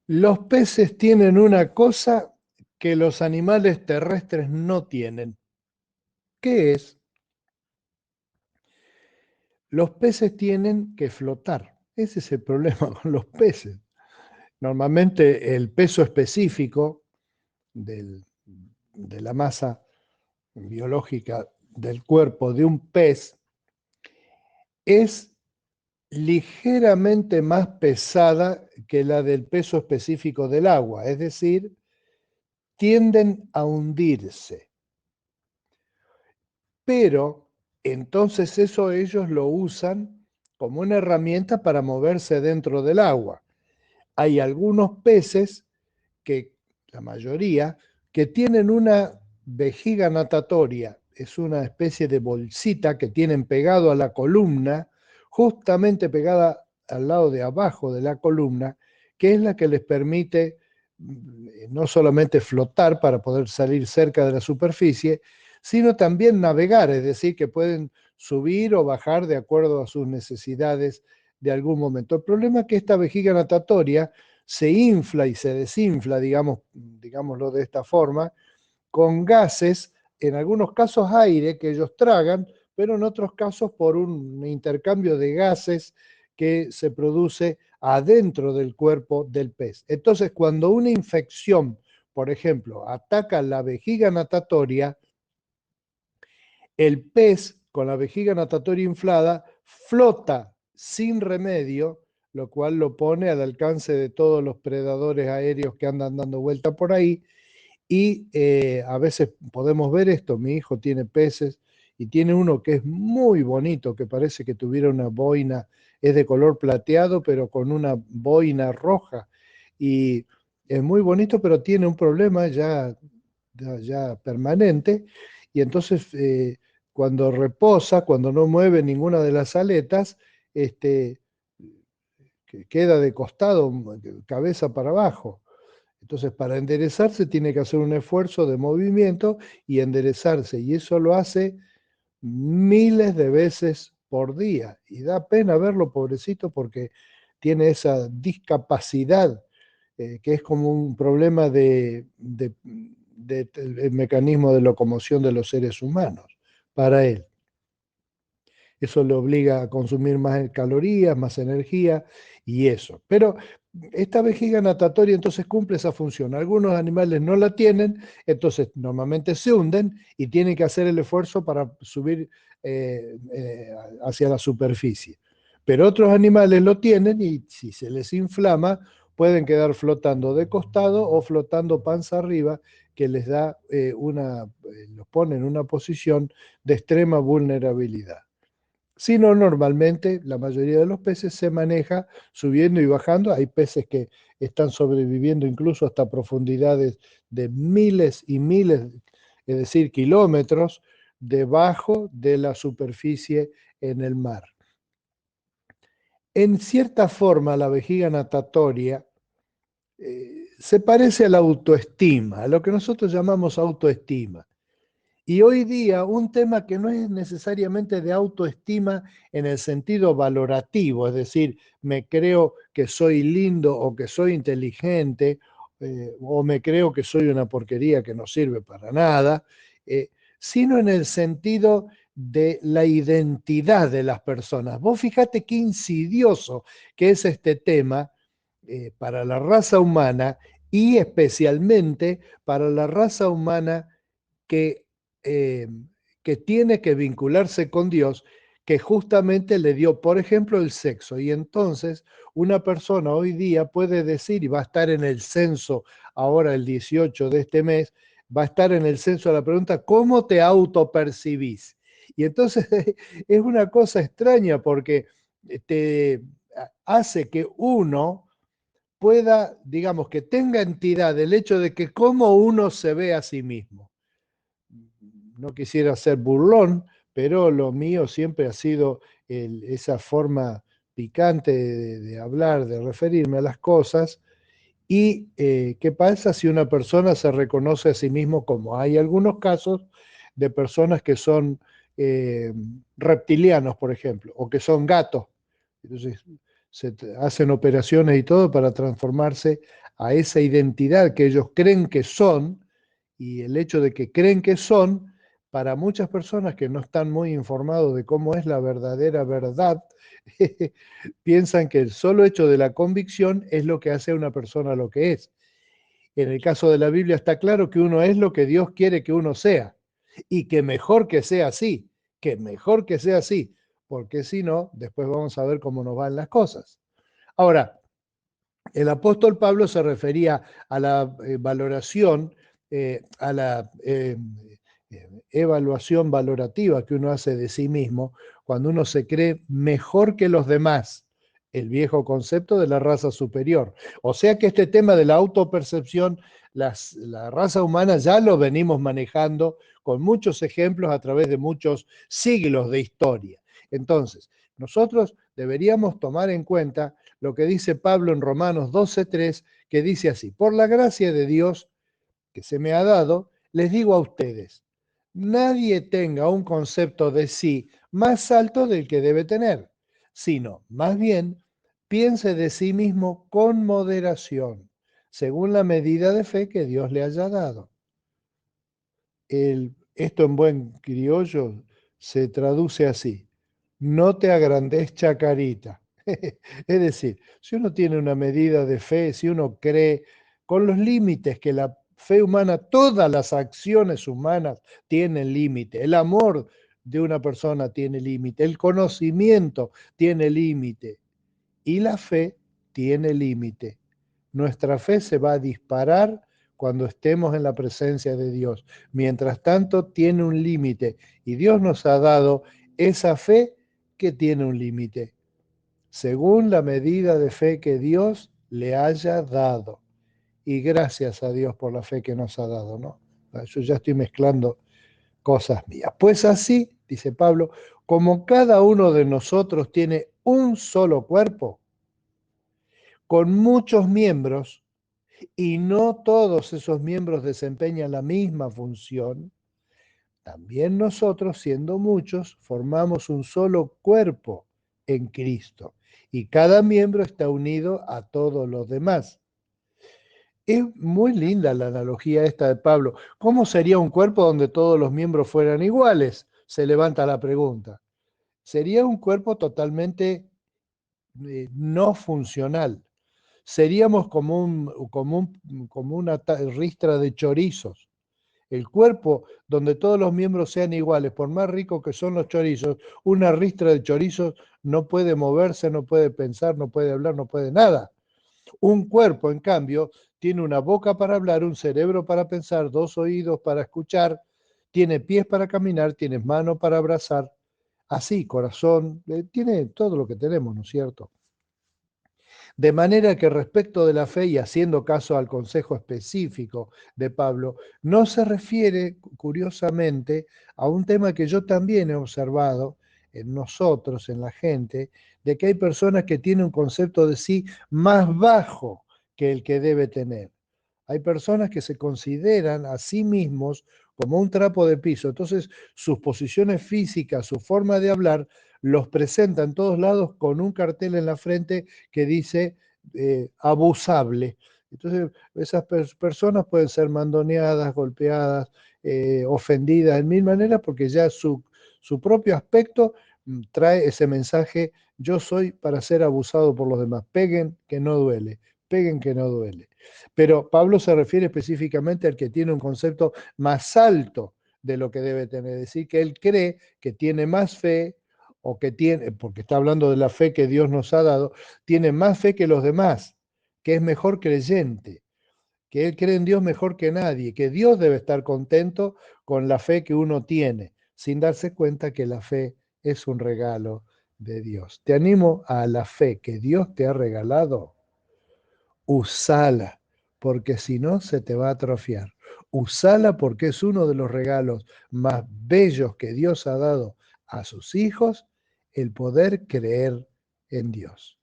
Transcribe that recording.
Los peces tienen una cosa que los animales terrestres no tienen. ¿Qué es? Los peces tienen que flotar. Ese es el problema con los peces. Normalmente el peso específico de la masa biológica del cuerpo de un pez es ligeramente más pesada que la del peso específico del agua, es decir, tienden a hundirse. Pero entonces eso ellos lo usan como una herramienta para moverse dentro del agua. Hay algunos peces que, la mayoría, que tienen una vejiga natatoria, es una especie de bolsita que tienen pegado a la columna, justamente pegada al lado de abajo de la columna, que es la que les permite no solamente flotar para poder salir cerca de la superficie, sino también navegar, es decir, que pueden subir o bajar de acuerdo a sus necesidades de algún momento. El problema es que esta vejiga natatoria se infla y se desinfla, digámoslo de esta forma, con gases, en algunos casos aire que ellos tragan, pero en otros casos por un intercambio de gases que se produce adentro del cuerpo del pez. Entonces, cuando una infección, por ejemplo, ataca la vejiga natatoria, el pez con la vejiga natatoria inflada flota sin remedio, lo cual lo pone al alcance de todos los predadores aéreos que andan dando vuelta por ahí. Y a veces podemos ver esto, mi hijo tiene peces y tiene uno que es muy bonito, que parece que tuviera una boina, es de color plateado, pero con una boina roja. Y es muy bonito, pero tiene un problema ya permanente. Y entonces cuando reposa, cuando no mueve ninguna de las aletas, este, que queda de costado, cabeza para abajo. Entonces, para enderezarse tiene que hacer un esfuerzo de movimiento y enderezarse. Y eso lo hace miles de veces por día. Y da pena verlo, pobrecito, porque tiene esa discapacidad, que es como un problema del mecanismo de locomoción de los seres humanos para él. Eso le obliga a consumir más calorías, más energía y eso. Pero esta vejiga natatoria entonces cumple esa función. Algunos animales no la tienen, entonces normalmente se hunden y tienen que hacer el esfuerzo para subir hacia la superficie. Pero otros animales lo tienen y si se les inflama, pueden quedar flotando de costado o flotando panza arriba, que les da los pone en una posición de extrema vulnerabilidad. Si no, normalmente la mayoría de los peces se maneja subiendo y bajando. Hay peces que están sobreviviendo incluso hasta profundidades de miles y miles, es decir, kilómetros debajo de la superficie en el mar. En cierta forma, la vejiga natatoria se parece a la autoestima, a lo que nosotros llamamos autoestima. Y hoy día un tema que no es necesariamente de autoestima en el sentido valorativo, es decir, me creo que soy lindo o que soy inteligente, o me creo que soy una porquería que no sirve para nada, eh, sino en el sentido de la identidad de las personas. Vos fíjate qué insidioso que es este tema para la raza humana y especialmente para la raza humana que, eh, que tiene que vincularse con Dios, que justamente le dio, por ejemplo, el sexo. Y entonces una persona hoy día puede decir, y va a estar en el censo ahora el 18 de este mes, va a estar en el censo la pregunta, ¿cómo te autopercibís? Y entonces es una cosa extraña porque te hace que uno pueda, digamos, que tenga entidad el hecho de que cómo uno se ve a sí mismo. No quisiera ser burlón, pero lo mío siempre ha sido esa forma picante de hablar, de referirme a las cosas. ¿Y qué pasa si una persona se reconoce a sí mismo como? Hay algunos casos de personas que son eh, reptilianos, por ejemplo, o que son gatos. Entonces hacen operaciones y todo para transformarse a esa identidad que ellos creen que son, y el hecho de que creen que son, para muchas personas que no están muy informados de cómo es la verdadera verdad, piensan que el solo hecho de la convicción es lo que hace a una persona lo que es. En el caso de la Biblia está claro que uno es lo que Dios quiere que uno sea, y que mejor que sea así, que mejor que sea así, porque si no, después vamos a ver cómo nos van las cosas. Ahora, el apóstol Pablo se refería a la valoración, a la evaluación valorativa que uno hace de sí mismo cuando uno se cree mejor que los demás, el viejo concepto de la raza superior. O sea que este tema de la autopercepción, la raza humana ya lo venimos manejando con muchos ejemplos a través de muchos siglos de historia. Entonces, nosotros deberíamos tomar en cuenta lo que dice Pablo en Romanos 12:3, que dice así: por la gracia de Dios que se me ha dado, les digo a ustedes, nadie tenga un concepto de sí más alto del que debe tener, sino más bien piense de sí mismo con moderación, según la medida de fe que Dios le haya dado. Esto en buen criollo se traduce así: no te agrandes chacarita. Es decir, si uno tiene una medida de fe, si uno cree con los límites que la fe humana, todas las acciones humanas tienen límite, el amor de una persona tiene límite, el conocimiento tiene límite y la fe tiene límite. Nuestra fe se va a disparar cuando estemos en la presencia de Dios. Mientras tanto, tiene un límite y Dios nos ha dado esa fe que tiene un límite, según la medida de fe que Dios le haya dado. Y gracias a Dios por la fe que nos ha dado, ¿no? Yo ya estoy mezclando cosas mías. Pues así, dice Pablo, como cada uno de nosotros tiene un solo cuerpo, con muchos miembros, y no todos esos miembros desempeñan la misma función, también nosotros, siendo muchos, formamos un solo cuerpo en Cristo, y cada miembro está unido a todos los demás. Es muy linda la analogía esta de Pablo. ¿Cómo sería un cuerpo donde todos los miembros fueran iguales? Se levanta la pregunta. Sería un cuerpo totalmente no funcional. Seríamos como una ristra de chorizos. El cuerpo donde todos los miembros sean iguales, por más ricos que son los chorizos, una ristra de chorizos no puede moverse, no puede pensar, no puede hablar, no puede nada. Un cuerpo, en cambio, tiene una boca para hablar, un cerebro para pensar, dos oídos para escuchar, tiene pies para caminar, tiene manos para abrazar, así, corazón, tiene todo lo que tenemos, ¿no es cierto? De manera que respecto de la fe, y haciendo caso al consejo específico de Pablo, no se refiere, curiosamente, a un tema que yo también he observado en nosotros, en la gente, de que hay personas que tienen un concepto de sí más bajo que el que debe tener. Hay personas que se consideran a sí mismos como un trapo de piso. Entonces, sus posiciones físicas, su forma de hablar, los presenta en todos lados con un cartel en la frente que dice abusable. Entonces, esas personas pueden ser mandoneadas, golpeadas, ofendidas en mil maneras, porque ya su propio aspecto trae ese mensaje: yo soy para ser abusado por los demás. Peguen que no duele. Pero Pablo se refiere específicamente al que tiene un concepto más alto de lo que debe tener, es decir, que él cree que tiene más fe, o que tiene, porque está hablando de la fe que Dios nos ha dado, tiene más fe que los demás, que es mejor creyente, que él cree en Dios mejor que nadie, que Dios debe estar contento con la fe que uno tiene, sin darse cuenta que la fe es un regalo de Dios. Te animo a la fe que Dios te ha regalado. Usala, porque si no se te va a atrofiar. Usala porque es uno de los regalos más bellos que Dios ha dado a sus hijos, el poder creer en Dios.